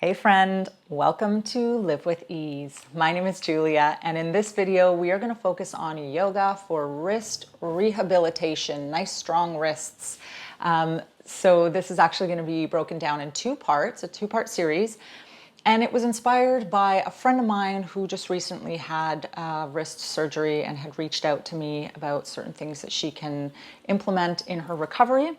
Hey friend, welcome to Live with Ease. My name is Julia, and in this video we are going to focus on yoga for wrist rehabilitation, nice strong wrists. So this is actually going to be broken down in two parts, a two-part series, and it was inspired by a friend of mine who just recently had wrist surgery and had reached out to me about certain things that she can implement in her recovery.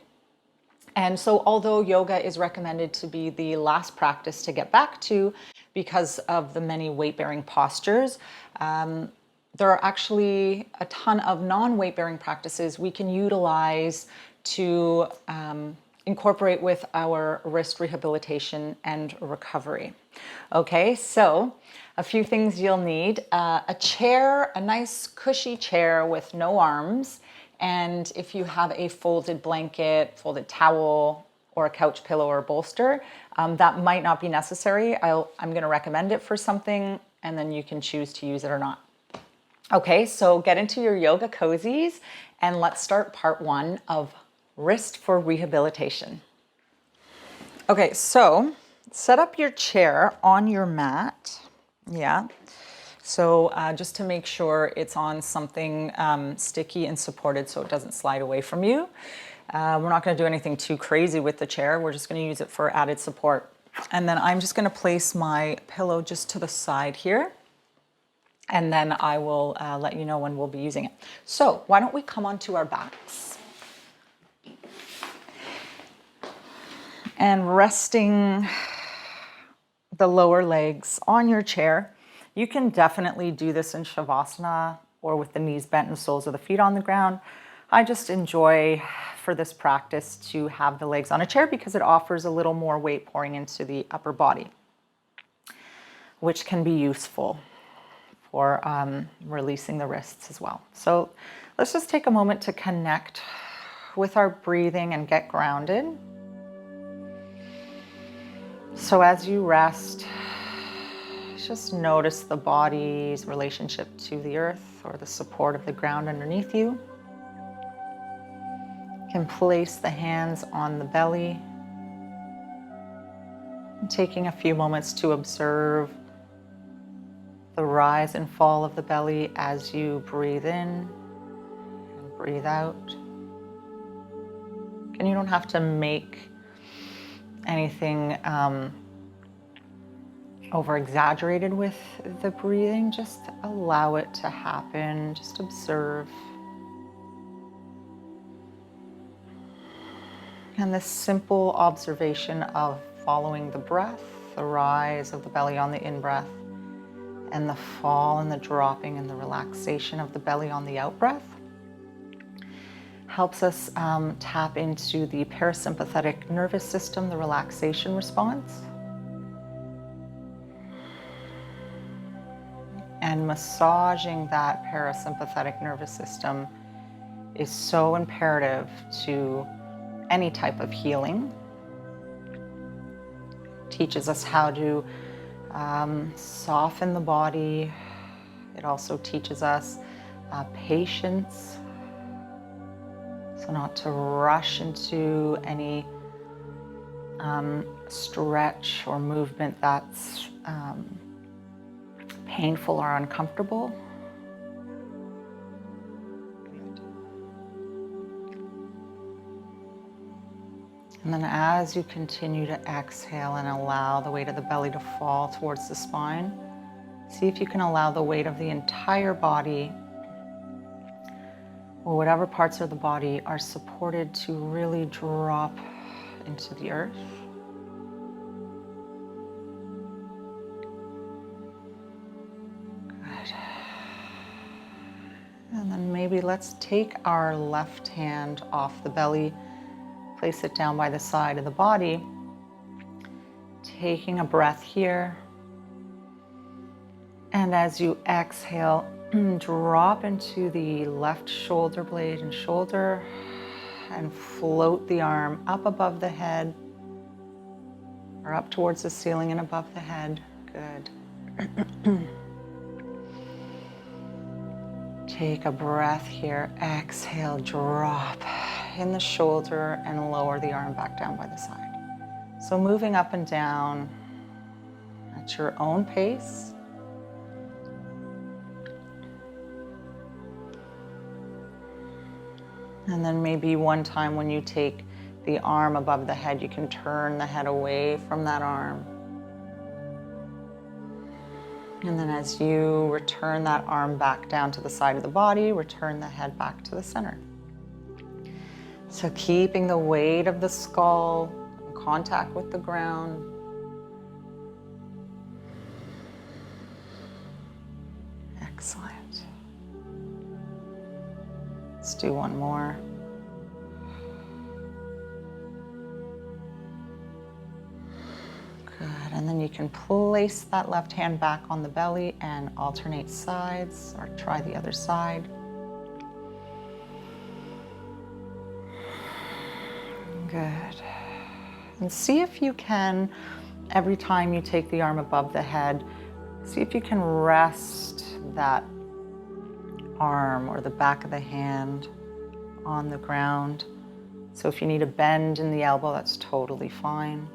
And so although yoga is recommended to be the last practice to get back to because of the many weight-bearing postures, there are actually a ton of non-weight-bearing practices we can utilize to incorporate with our wrist rehabilitation and recovery. Okay, so a few things you'll need. A chair, a nice cushy chair with no arms. And if you have a folded blanket, folded towel, or a couch pillow or bolster, that might not be necessary. I'm going to recommend it for something, and then you can choose to use it or not. Okay, so get into your yoga cozies, and let's start part one of wrist for rehabilitation. Okay, so set up your chair on your mat. Yeah. So just to make sure it's on something sticky and supported so it doesn't slide away from you. We're not going to do anything too crazy with the chair. We're just going to use it for added support. And then I'm just going to place my pillow just to the side here. And then I will let you know when we'll be using it. So why don't we come onto our backs. And resting the lower legs on your chair. You can definitely do this in Shavasana or with the knees bent and soles of the feet on the ground. I just enjoy for this practice to have the legs on a chair because it offers a little more weight pouring into the upper body, which can be useful for releasing the wrists as well. So let's just take a moment to connect with our breathing and get grounded. So as you rest, just notice the body's relationship to the earth or the support of the ground underneath you. You can place the hands on the belly, and taking a few moments to observe the rise and fall of the belly as you breathe in and breathe out. And you don't have to make anything over exaggerated with the breathing, just allow it to happen, just observe. And this simple observation of following the breath, the rise of the belly on the in-breath, and the fall and the dropping and the relaxation of the belly on the out-breath, helps us tap into the parasympathetic nervous system, the relaxation response. And massaging that parasympathetic nervous system is so imperative to any type of healing. It teaches us how to soften the body. It also teaches us patience. So not to rush into any stretch or movement that's painful or uncomfortable. And then as you continue to exhale and allow the weight of the belly to fall towards the spine, see if you can allow the weight of the entire body or whatever parts of the body are supported to really drop into the earth. And then maybe let's take our left hand off the belly, place it down by the side of the body, taking a breath here. And as you exhale, drop into the left shoulder blade and shoulder and float the arm up above the head or up towards the ceiling and above the head. Good. Take a breath here. Exhale, drop in the shoulder and lower the arm back down by the side. So moving up and down at your own pace. And then maybe one time when you take the arm above the head, you can turn the head away from that arm. And then as you return that arm back down to the side of the body, return the head back to the center. So keeping the weight of the skull in contact with the ground. Excellent. Let's do one more. Good, and then you can place that left hand back on the belly and alternate sides, or try the other side. Good. And see if you can, every time you take the arm above the head, see if you can rest that arm or the back of the hand on the ground. So if you need a bend in the elbow, that's totally fine.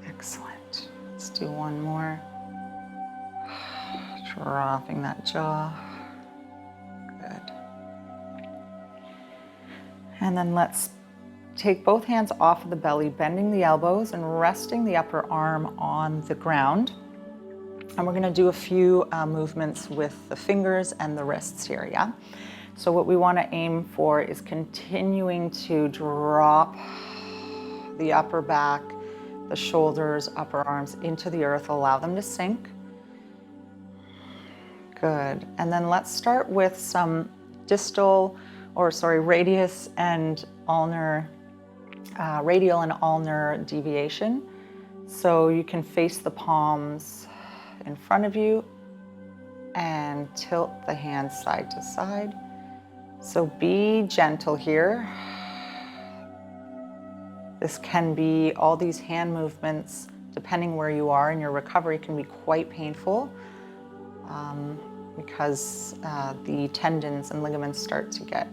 Excellent. Let's do one more. Dropping that jaw. Good. And then let's take both hands off of the belly, bending the elbows and resting the upper arm on the ground. And we're going to do a few movements with the fingers and the wrists here, yeah? So what we want to aim for is continuing to drop the upper back, the shoulders, upper arms into the earth, allow them to sink. Good. And then let's start with some radius and ulnar, radial and ulnar deviation. So you can face the palms in front of you and tilt the hands side to side. So be gentle here. This can be, all these hand movements, depending where you are in your recovery, can be quite painful because the tendons and ligaments start to get,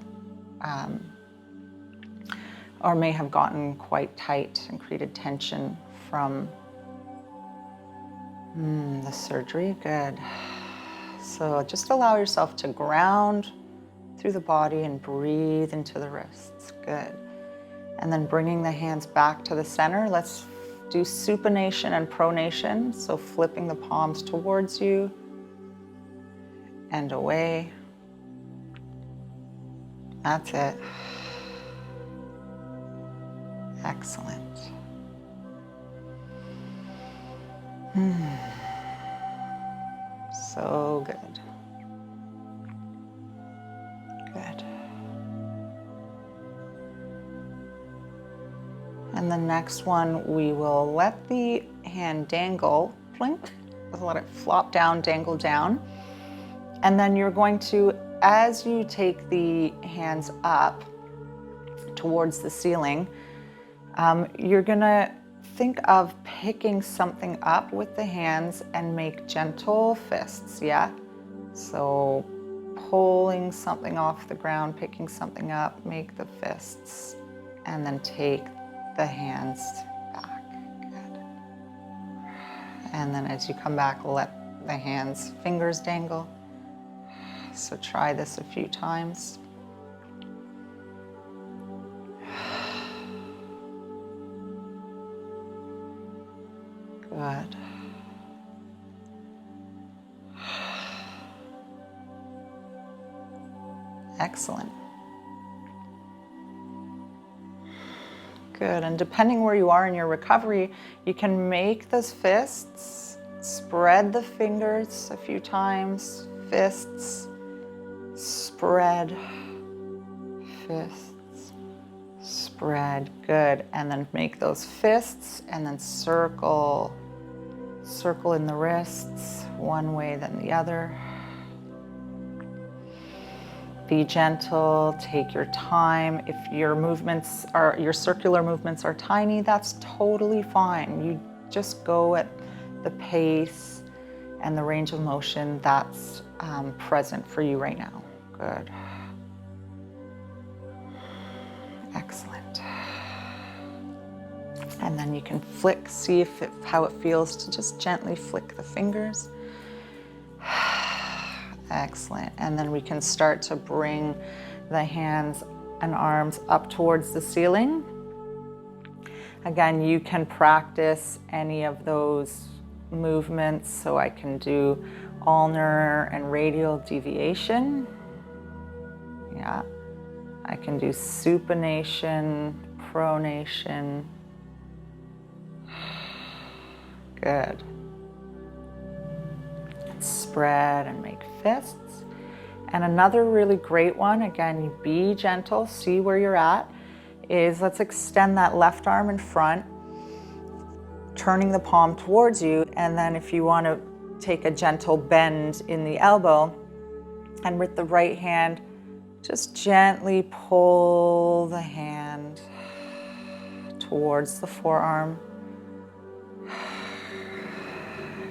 or may have gotten quite tight and created tension from the surgery. Good. So just allow yourself to ground through the body and breathe into the wrists. Good. And then bringing the hands back to the center, let's do supination and pronation. So flipping the palms towards you and away. That's it. Excellent. So good. Good. And the next one, we will let the hand dangle, plink, let it flop down, dangle down. And then you're going to, as you take the hands up towards the ceiling, you're gonna think of picking something up with the hands and make gentle fists, yeah? So pulling something off the ground, picking something up, make the fists, and then take the hands back. Good. And then as you come back, let the hands, fingers dangle. So try this a few times. Good. Excellent. Good, and depending where you are in your recovery, you can make those fists, spread the fingers a few times, fists, spread, fists, spread, good. And then make those fists and then circle in the wrists, one way then the other. Be gentle, take your time. If your movements are, your circular movements are tiny, that's totally fine. You just go at the pace and the range of motion that's present for you right now. Good. And then you can flick, see how it feels to just gently flick the fingers. Excellent. And then we can start to bring the hands and arms up towards the ceiling. Again, you can practice any of those movements. So I can do ulnar and radial deviation. Yeah. I can do supination, pronation. Good. Spread and make fists. And another really great one, again, you be gentle, see where you're at, is let's extend that left arm in front, turning the palm towards you, and then if you want to take a gentle bend in the elbow, and with the right hand, just gently pull the hand towards the forearm.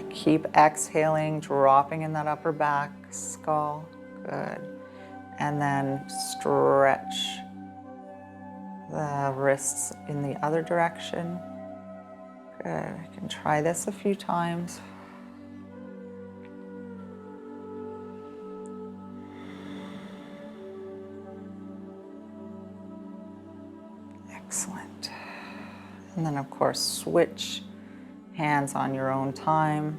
Keep exhaling, dropping in that upper back, skull. Good. And then stretch the wrists in the other direction. Good. I can try this a few times. Excellent. And then, of course, switch hands on your own time.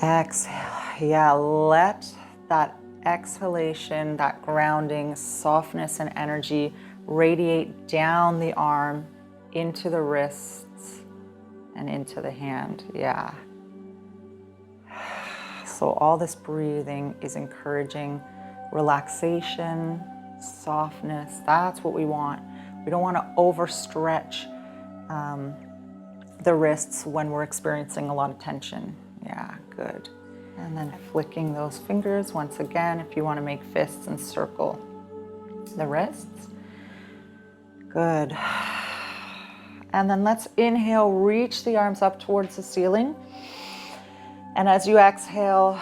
Exhale. Yeah, let that exhalation, that grounding, softness and energy radiate down the arm, into the wrists, and into the hand. Yeah. So all this breathing is encouraging relaxation, softness. That's what we want. We don't want to overstretch the wrists when we're experiencing a lot of tension. Yeah, good. And then flicking those fingers once again if you want to make fists and circle the wrists. Good. And then let's inhale, reach the arms up towards the ceiling. And as you exhale,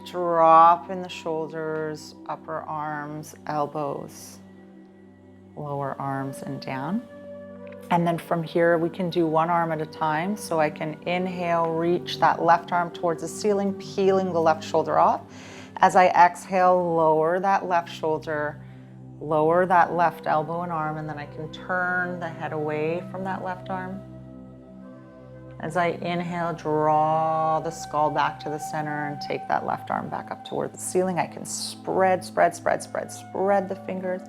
drop in the shoulders, upper arms, elbows, lower arms, and down. And then from here, we can do one arm at a time. So I can inhale, reach that left arm towards the ceiling, peeling the left shoulder off. As I exhale, lower that left shoulder, lower that left elbow and arm, and then I can turn the head away from that left arm. As I inhale, draw the skull back to the center and take that left arm back up toward the ceiling. I can spread the fingers.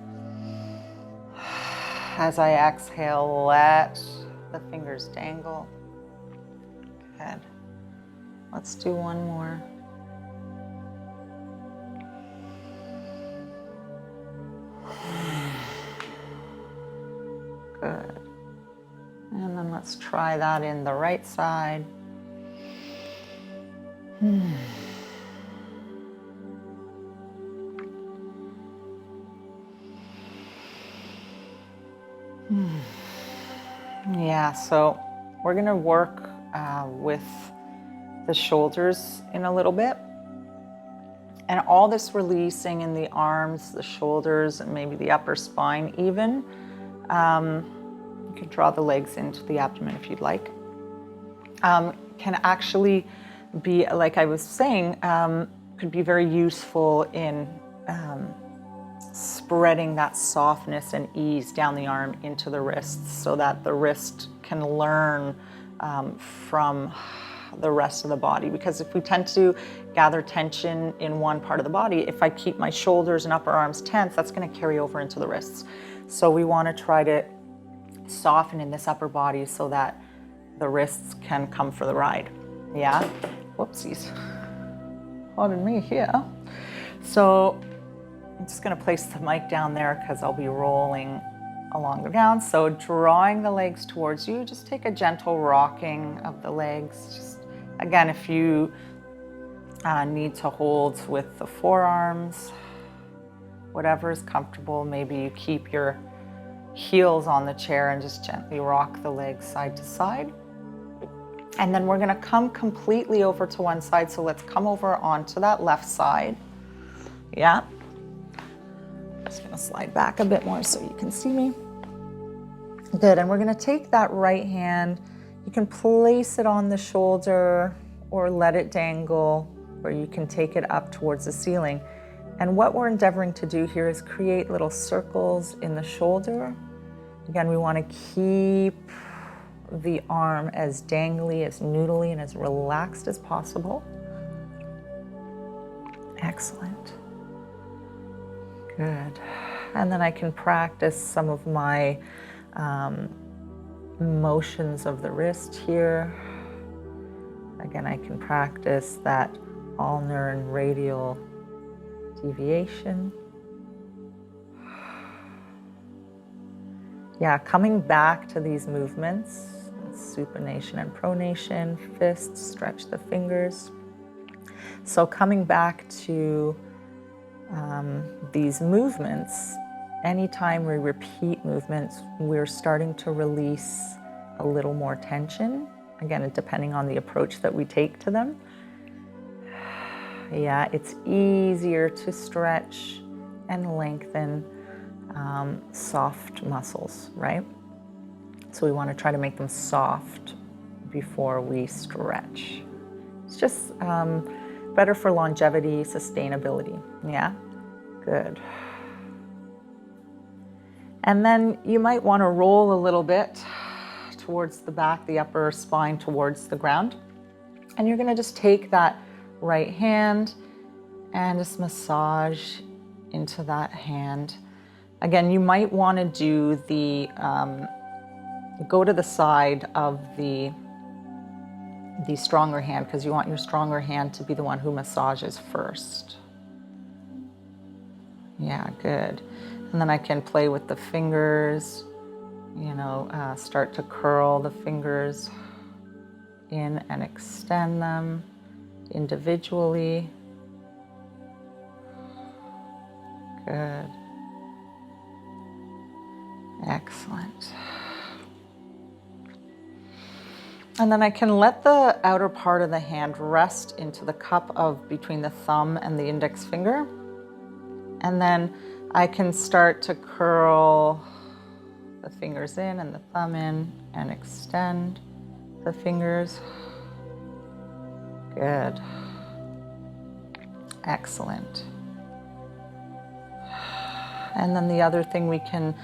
As I exhale, let the fingers dangle. Good. Let's do one more. Good. And then let's try that in the right side. Yeah, so we're going to work with the shoulders in a little bit. And all this releasing in the arms, the shoulders, and maybe the upper spine even. You can draw the legs into the abdomen if you'd like. Can actually be, like I was saying, could be very useful in spreading that softness and ease down the arm into the wrists so that the wrist can learn from the rest of the body. Because if we tend to gather tension in one part of the body, if I keep my shoulders and upper arms tense, that's going to carry over into the wrists. So we want to try to soften in this upper body so that the wrists can come for the ride. Yeah? Whoopsies. Pardon me here. So I'm just going to place the mic down there because I'll be rolling along the ground. So drawing the legs towards you, just take a gentle rocking of the legs. Just, again, if you need to hold with the forearms, whatever is comfortable, maybe you keep your heels on the chair and just gently rock the legs side to side. And then we're going to come completely over to one side. So let's come over onto that left side. Yeah. Just gonna slide back a bit more so you can see me. Good, and we're gonna take that right hand. You can place it on the shoulder or let it dangle, or you can take it up towards the ceiling. And what we're endeavoring to do here is create little circles in the shoulder. Again, we want to keep the arm as dangly, as noodly, and as relaxed as possible. Excellent. Good. And then I can practice some of my motions of the wrist here. Again, I can practice that ulnar and radial deviation. Yeah, coming back to these movements, supination and pronation, fists, stretch the fingers. So coming back to these movements, anytime we repeat movements, we're starting to release a little more tension. Again, depending on the approach that we take to them. Yeah, it's easier to stretch and lengthen soft muscles, right? So we want to try to make them soft before we stretch. It's just better for longevity, sustainability. Yeah, good. And then you might want to roll a little bit towards the back, the upper spine towards the ground. And you're going to just take that right hand and just massage into that hand. Again, you might want to do the, go to the side of the stronger hand, because you want your stronger hand to be the one who massages first. Yeah, good. And then I can play with the fingers, you know, start to curl the fingers in and extend them individually. Good. Excellent. And then I can let the outer part of the hand rest into the cup of between the thumb and the index finger. And then I can start to curl the fingers in and the thumb in and extend the fingers. Good. Excellent. And then the other thing we can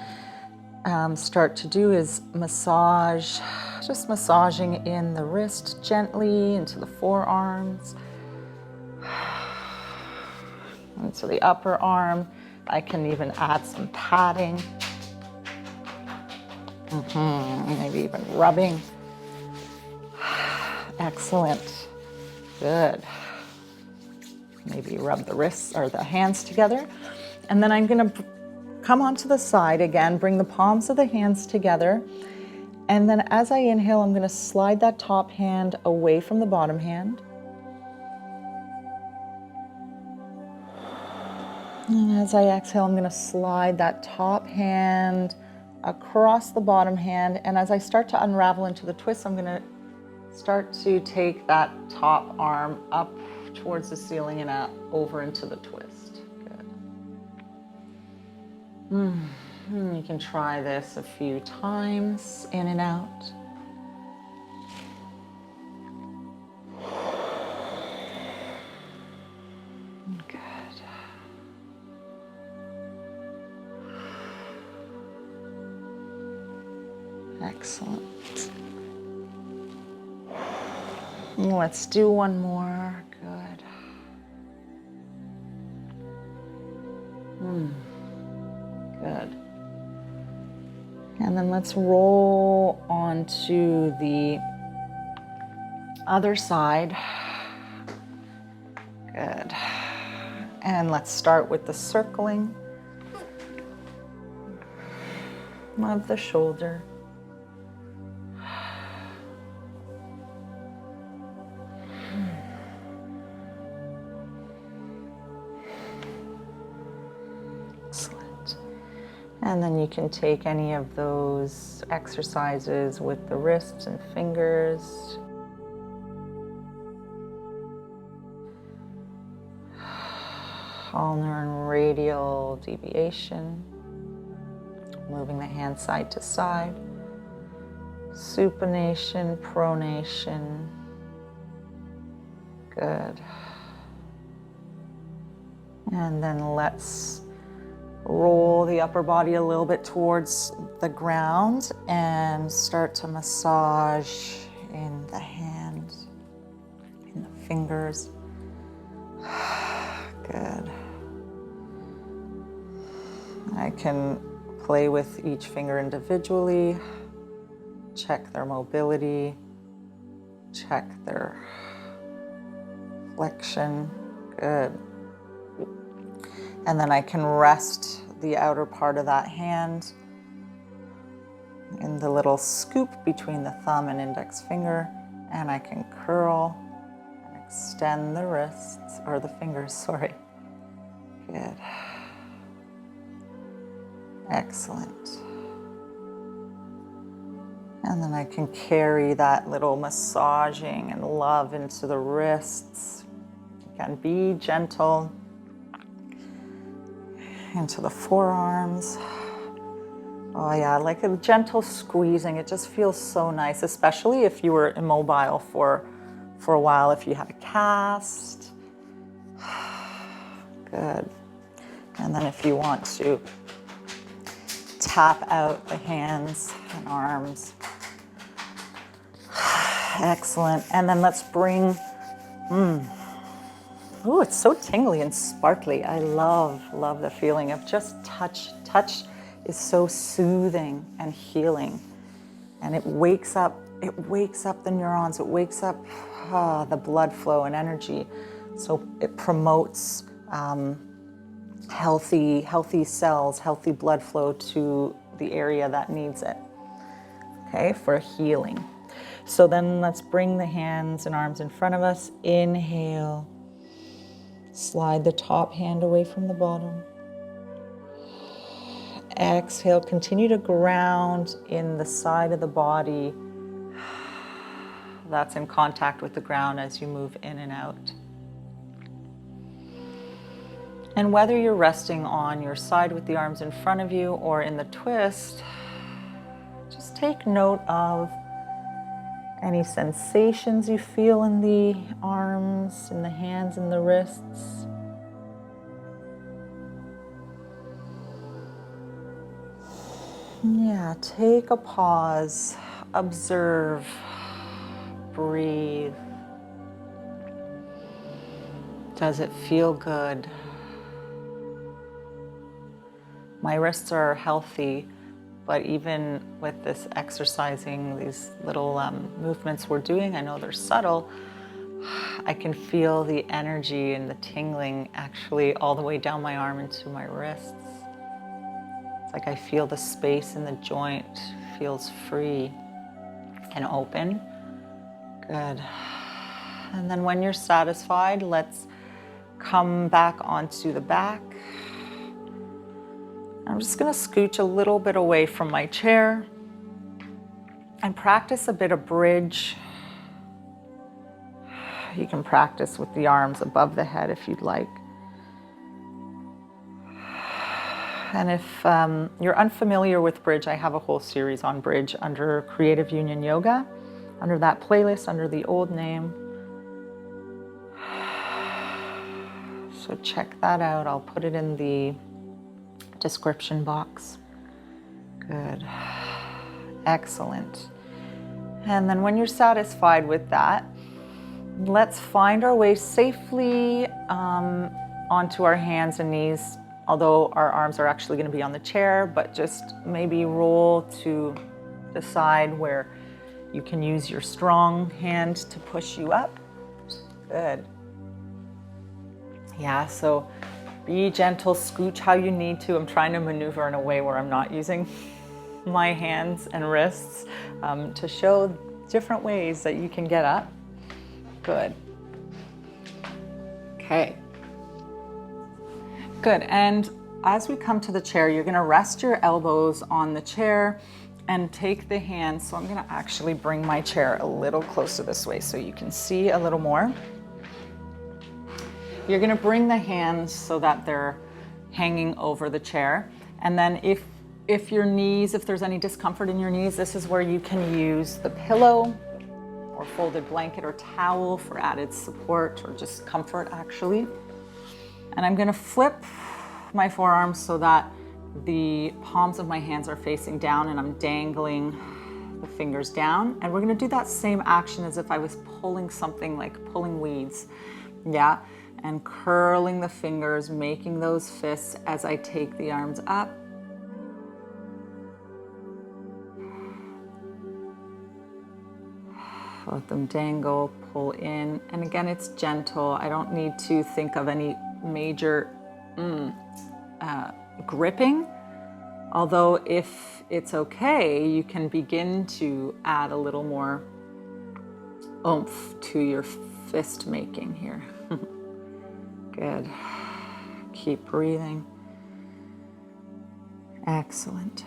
start to do is massage, just massaging in the wrist gently into the forearms, into the upper arm. I can even add some padding. Maybe even rubbing. Excellent. Good. Maybe rub the wrists or the hands together. And then I'm going to come onto the side again, bring the palms of the hands together. And then as I inhale, I'm going to slide that top hand away from the bottom hand. And as I exhale, I'm going to slide that top hand across the bottom hand. And as I start to unravel into the twist, I'm going to start to take that top arm up towards the ceiling and out over into the twist. Good. You can try this a few times, in and out. Good. Excellent. Let's do one more. Good. Good. And then let's roll onto the other side. Good. And let's start with the circling of the shoulder. And then you can take any of those exercises with the wrists and fingers. Ulnar and radial deviation. Moving the hand side to side. Supination, pronation. Good. And then let's roll the upper body a little bit towards the ground and start to massage in the hand, in the fingers. Good. I can play with each finger individually, check their mobility, check their flexion. Good. And then I can rest the outer part of that hand in the little scoop between the thumb and index finger, and I can curl and extend the wrists, or the fingers, sorry. Good. Excellent. And then I can carry that little massaging and love into the wrists. Again, be gentle. Into the forearms. Oh yeah, like a gentle squeezing. It just feels so nice, especially if you were immobile for a while, if you had a cast. Good. And then if you want to tap out the hands and arms. Excellent. And then let's bring, oh, it's so tingly and sparkly. I love the feeling of just touch. Touch is so soothing and healing. And it wakes up the neurons, it wakes up the blood flow and energy. So it promotes healthy cells, healthy blood flow to the area that needs it, okay, for healing. So then let's bring the hands and arms in front of us. Inhale. Slide the top hand away from the bottom. Exhale, continue to ground in the side of the body that's in contact with the ground as you move in and out. And whether you're resting on your side with the arms in front of you or in the twist, just take note of any sensations you feel in the arms, in the hands, and the wrists. Yeah, take a pause, observe, breathe. Does it feel good? My wrists are healthy, but even with this exercising, these little movements we're doing, I know they're subtle, I can feel the energy and the tingling actually all the way down my arm into my wrists. It's like I feel the space in the joint feels free and open. Good. And then when you're satisfied, let's come back onto the back. I'm just going to scooch a little bit away from my chair and practice a bit of bridge. You can practice with the arms above the head if you'd like. And if you're unfamiliar with bridge, I have a whole series on bridge under Creative Union Yoga, under that playlist, under the old name. So check that out. I'll put it in the description box. Good. Excellent. And then when you're satisfied with that, let's find our way safely onto our hands and knees, although our arms are actually going to be on the chair, but just maybe roll to the side where you can use your strong hand to push you up. Good. Yeah, so be gentle, scooch how you need to. I'm trying to maneuver in a way where I'm not using my hands and wrists to show different ways that you can get up. Good. Okay. Good, and as we come to the chair, you're gonna rest your elbows on the chair and take the hands. So I'm gonna actually bring my chair a little closer this way so you can see a little more. You're going to bring the hands so that they're hanging over the chair. And then if your knees, if there's any discomfort in your knees, this is where you can use the pillow or folded blanket or towel for added support or just comfort actually. And I'm going to flip my forearms so that the palms of my hands are facing down and I'm dangling the fingers down. And we're going to do that same action as if I was pulling something, like pulling weeds. Yeah. And curling the fingers, making those fists as I take the arms up. Let them dangle, pull in. And again, it's gentle. I don't need to think of any major gripping. Although if it's okay, you can begin to add a little more oomph to your fist making here. Good. Keep breathing. Excellent.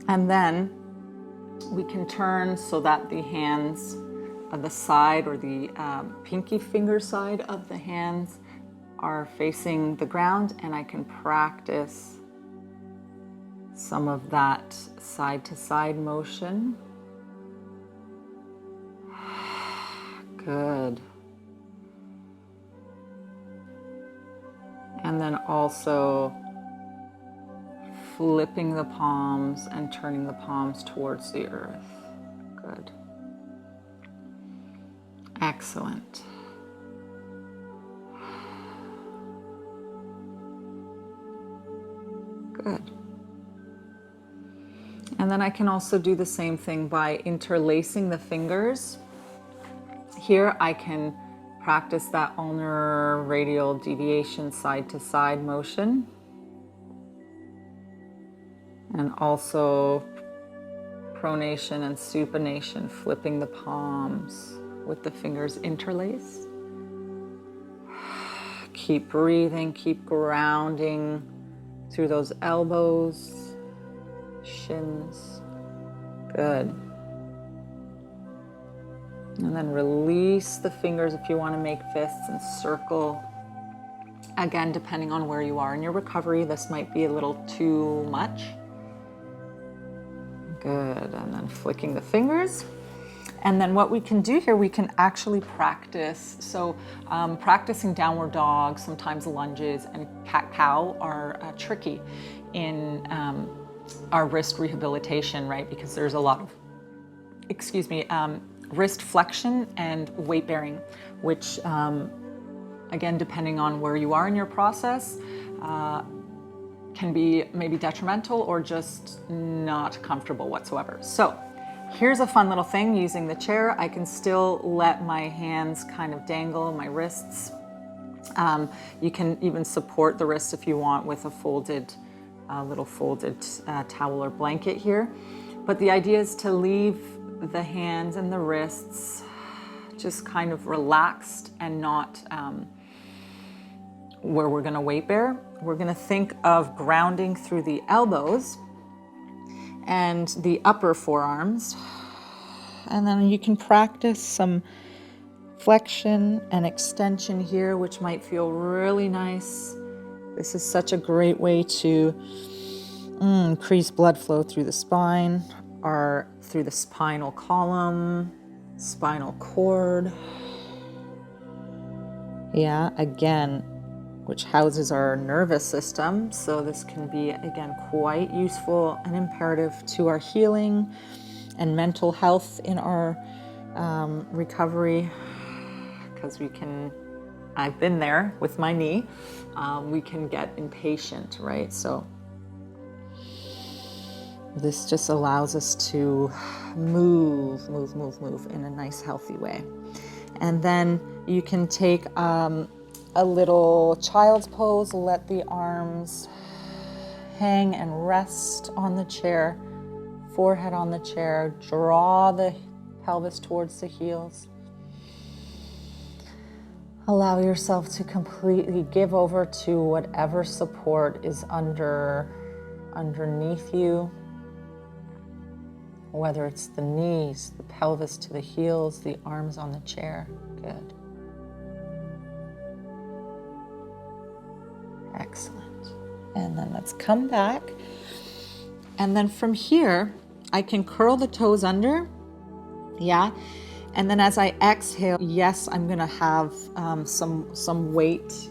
And then we can turn so that the hands of the side or the pinky finger side of the hands are facing the ground, and I can practice some of that side to side motion. Good. And then also flipping the palms and turning the palms towards the earth. Good. Excellent. Good. And then I can also do the same thing by interlacing the fingers. Here I can practice that ulnar radial deviation side to side motion. And also pronation and supination, flipping the palms with the fingers interlaced. Keep breathing, keep grounding through those elbows, shins. Good. And then release the fingers if you want to make fists and circle. Again, depending on where you are in your recovery, this might be a little too much. Good. And then flicking the fingers. And then what we can do here, we can actually practice. So practicing downward dog, sometimes lunges, and cat-cow are tricky in our wrist rehabilitation, right? Because there's a lot of, wrist flexion and weight bearing, which again, depending on where you are in your process, can be maybe detrimental or just not comfortable whatsoever. So here's a fun little thing. Using the chair, I can still let my hands kind of dangle, my wrists. You can even support the wrists if you want with a little folded towel or blanket here. But the idea is to leave the hands and the wrists just kind of relaxed and not where we're going to weight bear. We're going to think of grounding through the elbows and the upper forearms. And then you can practice some flexion and extension here, which might feel really nice. This is such a great way to increase blood flow through the spine or through the spinal column, spinal cord. Yeah, again, which houses our nervous system. So this can be, again, quite useful and imperative to our healing and mental health in our recovery, because I've been there with my knee, we can get impatient, right? So this just allows us to move in a nice, healthy way. And then you can take a little child's pose, let the arms hang and rest on the chair, forehead on the chair, draw the pelvis towards the heels. Allow yourself to completely give over to whatever support is underneath you, whether it's the knees, the pelvis to the heels, the arms on the chair. Good. Excellent. And then let's come back. And then from here, I can curl the toes under. Yeah. And then as I exhale, yes, I'm going to have some weight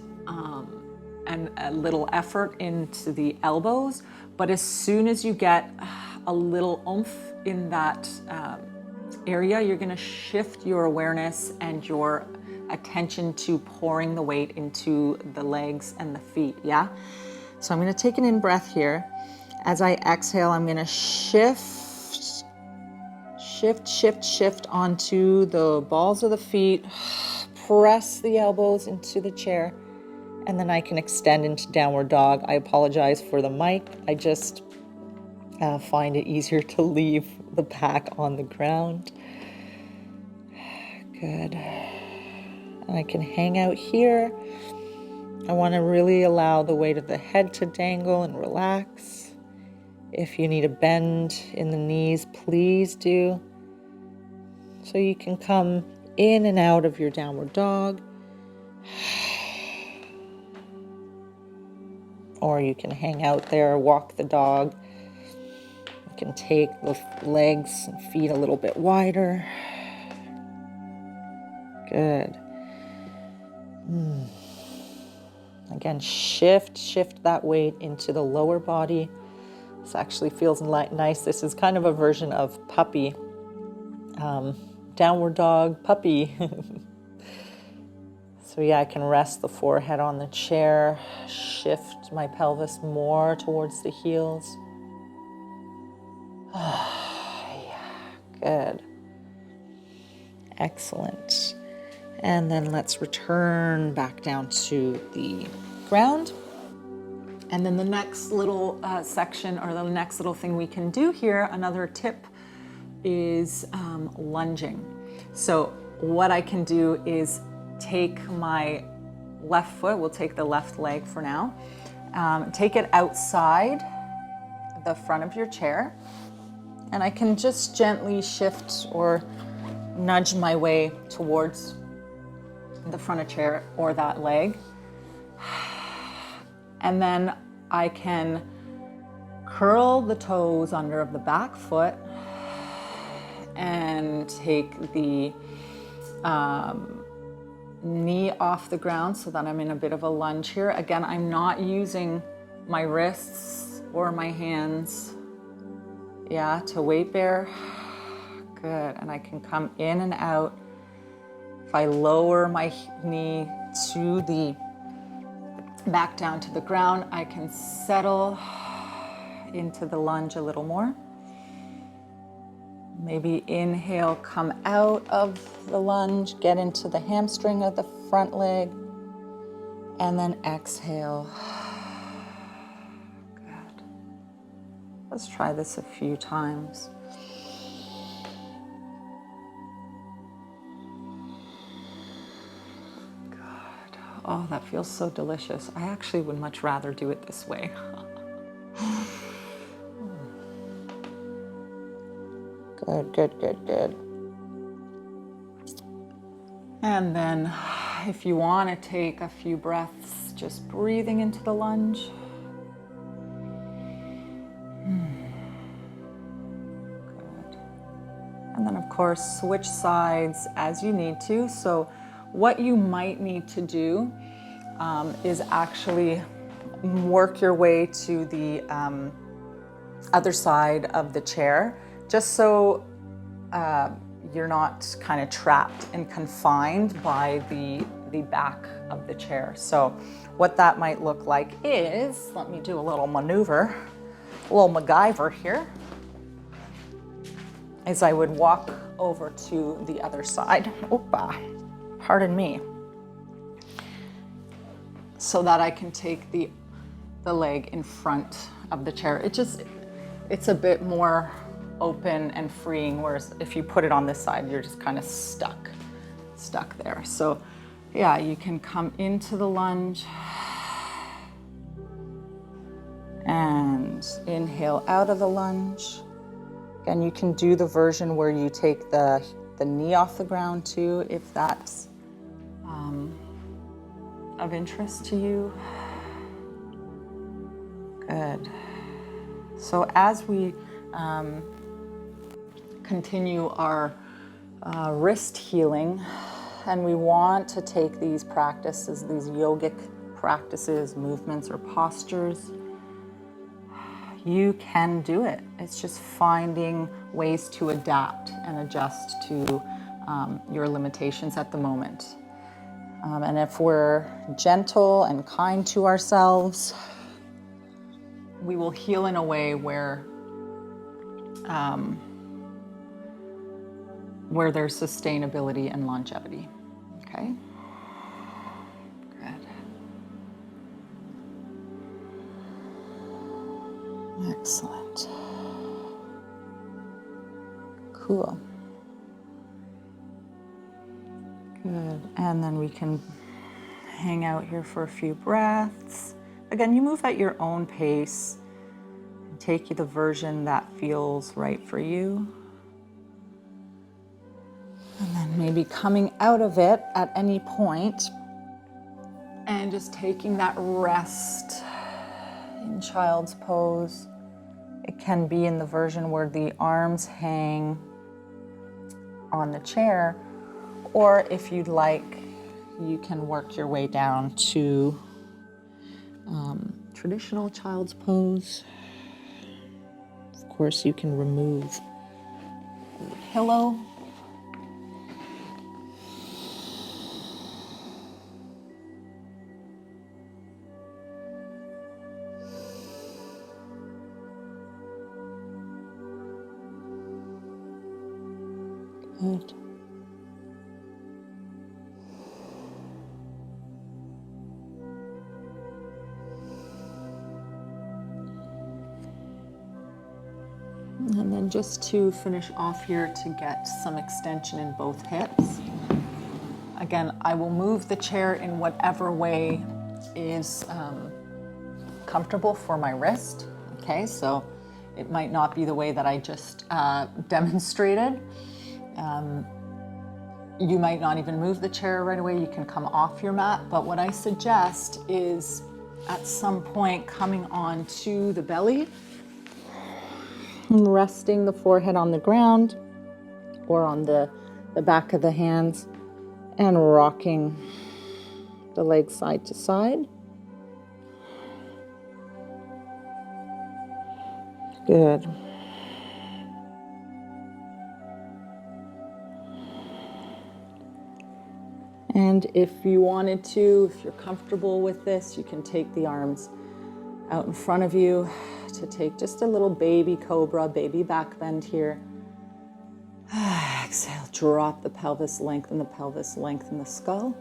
and a little effort into the elbows. But as soon as you get a little oomph in that area, you're going to shift your awareness and your attention to pouring the weight into the legs and the feet. Yeah. So I'm going to take an in-breath here. As I exhale, I'm going to shift onto the balls of the feet, press the elbows into the chair, and then I can extend into downward dog. I apologize for the mic. I just find it easier to leave the back on the ground. Good. And I can hang out here. I want to really allow the weight of the head to dangle and relax. If you need a bend in the knees, please do. So you can come in and out of your downward dog. Or you can hang out there, walk the dog. You can take the legs and feet a little bit wider. Good. Again, shift that weight into the lower body. This actually feels nice. This is kind of a version of puppy. Downward dog, puppy. So yeah, I can rest the forehead on the chair, shift my pelvis more towards the heels. Yeah, good. Excellent. And then let's return back down to the ground. And then the next little section, or the next little thing we can do here, another tip is lunging. So what I can do is take my left foot, we'll take the left leg for now, take it outside the front of your chair, and I can just gently shift or nudge my way towards the front of chair or that leg. And then I can curl the toes under of the back foot and take the knee off the ground so that I'm in a bit of a lunge here. Again, I'm not using my wrists or my hands, yeah, to weight bear. Good. And I can come in and out. If I lower my knee to the back down to the ground, I can settle into the lunge a little more. Maybe inhale, come out of the lunge, get into the hamstring of the front leg, and then exhale. Good. Let's try this a few times. Good. Oh, that feels so delicious. I actually would much rather do it this way. Good. And then if you want to take a few breaths, just breathing into the lunge. Good. And then of course, switch sides as you need to. So what you might need to do is actually work your way to the other side of the chair, just so you're not kind of trapped and confined by the back of the chair. So what that might look like is, let me do a little maneuver, a little MacGyver here, is I would walk over to the other side. Opa, pardon me. So that I can take the leg in front of the chair. It's a bit more open and freeing, whereas if you put it on this side, you're just kind of stuck there. So yeah, you can come into the lunge and inhale out of the lunge. Again, you can do the version where you take the knee off the ground too, if that's of interest to you. Good. So as we continue our wrist healing, and we want to take these practices, these yogic practices, movements, or postures, you can do it. It's just finding ways to adapt and adjust to your limitations at the moment. And if we're gentle and kind to ourselves, we will heal in a way where there's sustainability and longevity. Okay? Good. Excellent. Cool. Good. And then we can hang out here for a few breaths. Again, you move at your own pace. Take the version that feels right for you. And then maybe coming out of it at any point and just taking that rest in child's pose. It can be in the version where the arms hang on the chair, or if you'd like, you can work your way down to traditional child's pose. Of course, you can remove the pillow. Good. And then just to finish off here, to get some extension in both hips. Again, I will move the chair in whatever way is comfortable for my wrist. Okay, so it might not be the way that I just demonstrated. You might not even move the chair right away. You can come off your mat. But what I suggest is at some point coming on to the belly, resting the forehead on the ground or on the back of the hands, and rocking the legs side to side. Good. And if you wanted to, if you're comfortable with this, you can take the arms out in front of you to take just a little baby cobra, baby back bend here. Exhale, drop the pelvis, lengthen the pelvis, lengthen the skull.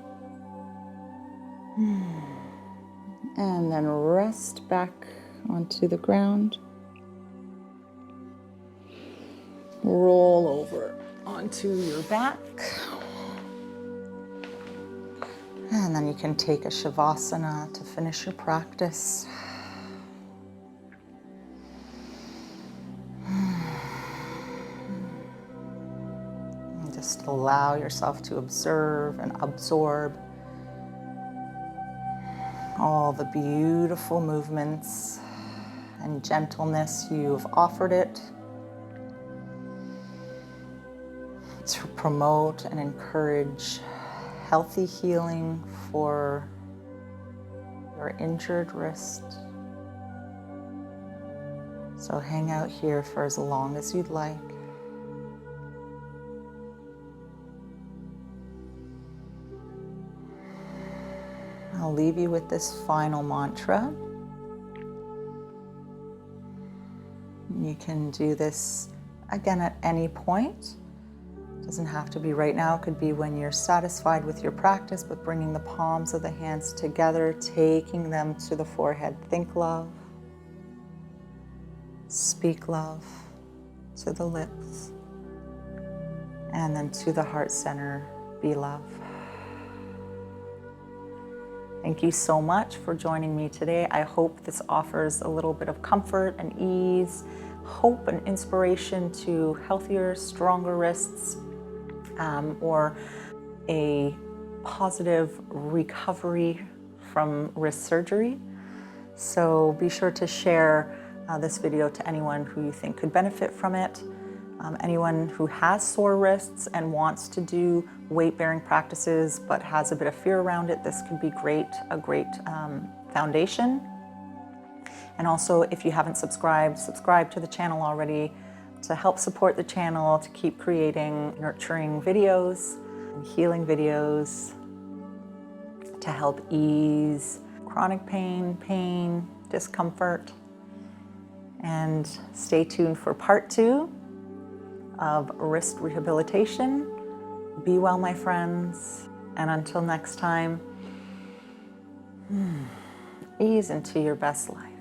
And then rest back onto the ground. Roll over onto your back. And then you can take a shavasana to finish your practice. And just allow yourself to observe and absorb all the beautiful movements and gentleness you've offered it to promote and encourage healthy healing for your injured wrist. So hang out here for as long as you'd like. I'll leave you with this final mantra. You can do this again at any point. It doesn't have to be right now. It could be when you're satisfied with your practice, but bringing the palms of the hands together, taking them to the forehead. Think love. Speak love to the lips. And then to the heart center, be love. Thank you so much for joining me today. I hope this offers a little bit of comfort and ease, hope and inspiration to healthier, stronger wrists, or a positive recovery from wrist surgery. So be sure to share this video to anyone who you think could benefit from it. Anyone who has sore wrists and wants to do weight-bearing practices but has a bit of fear around it, this could be a great foundation. And also, if you haven't subscribe to the channel already to help support the channel, to keep creating nurturing videos and healing videos to help ease chronic pain, discomfort. And stay tuned for part 2 of wrist rehabilitation. Be well, my friends, and until next time, ease into your best life.